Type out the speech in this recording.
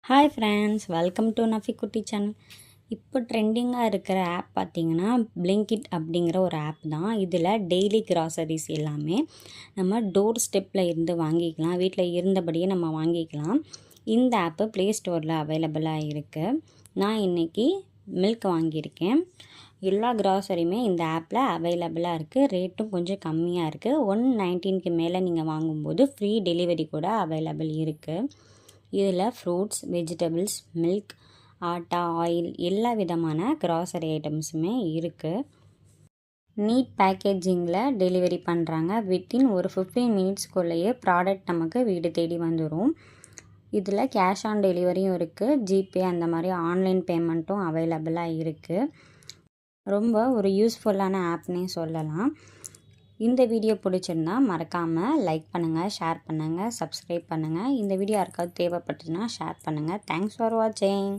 Hi friends, welcome to நஃபி குட்டி channel. இப்போ ட்ரெண்டிங்காக இருக்கிற ஆப் பார்த்திங்கன்னா பிளிங்கிட் அப்படிங்கிற ஒரு ஆப் தான். இதில் டெய்லி கிராசரிஸ் எல்லாமே நம்ம டோர் ஸ்டெப்பில் இருந்து வாங்கிக்கலாம். வீட்டில் இருந்தபடியே நம்ம வாங்கிக்கலாம். இந்த ஆப்பு ப்ளே ஸ்டோரில் அவைலபிளாக இருக்குது. நான் இன்றைக்கி மில்க் வாங்கியிருக்கேன். எல்லா கிராசரியுமே இந்த ஆப்பில் அவைலபிளாக இருக்குது. ரேட்டும் கொஞ்சம் கம்மியாக இருக்குது. 119க்கு மேலே நீங்கள் வாங்கும்போது ஃப்ரீ டெலிவரி கூட அவைலபிள் இருக்குது. இதில் fruits, vegetables, milk, atta, oil எல்லா விதமான கிராசரி ஐட்டம்ஸுமே இருக்குது. நீட் பேக்கேஜிங்கில் டெலிவரி பண்ணுறாங்க. வித்தின் ஒரு 15 மினிட்ஸ்க்குள்ளேயே ப்ராடக்ட் நமக்கு வீடு தேடி வந்துடும். இதில் கேஷ் ஆன் டெலிவரியும் இருக்குது. ஜிபே அந்த மாதிரி ஆன்லைன் பேமெண்ட்டும் அவைலபிளாக இருக்குது. ரொம்ப ஒரு யூஸ்ஃபுல்லான ஆப்னே சொல்லலாம். இந்த வீடியோ பிடிச்சிருந்தா மறக்காமல் லைக் பண்ணுங்கள், ஷேர் பண்ணுங்கள், சப்ஸ்கிரைப் பண்ணுங்கள். இந்த வீடியோ யாருக்காவது தேவைப்பட்டுச்சுன்னா ஷேர் பண்ணுங்கள். தேங்க்ஸ் ஃபார் வாட்சிங்.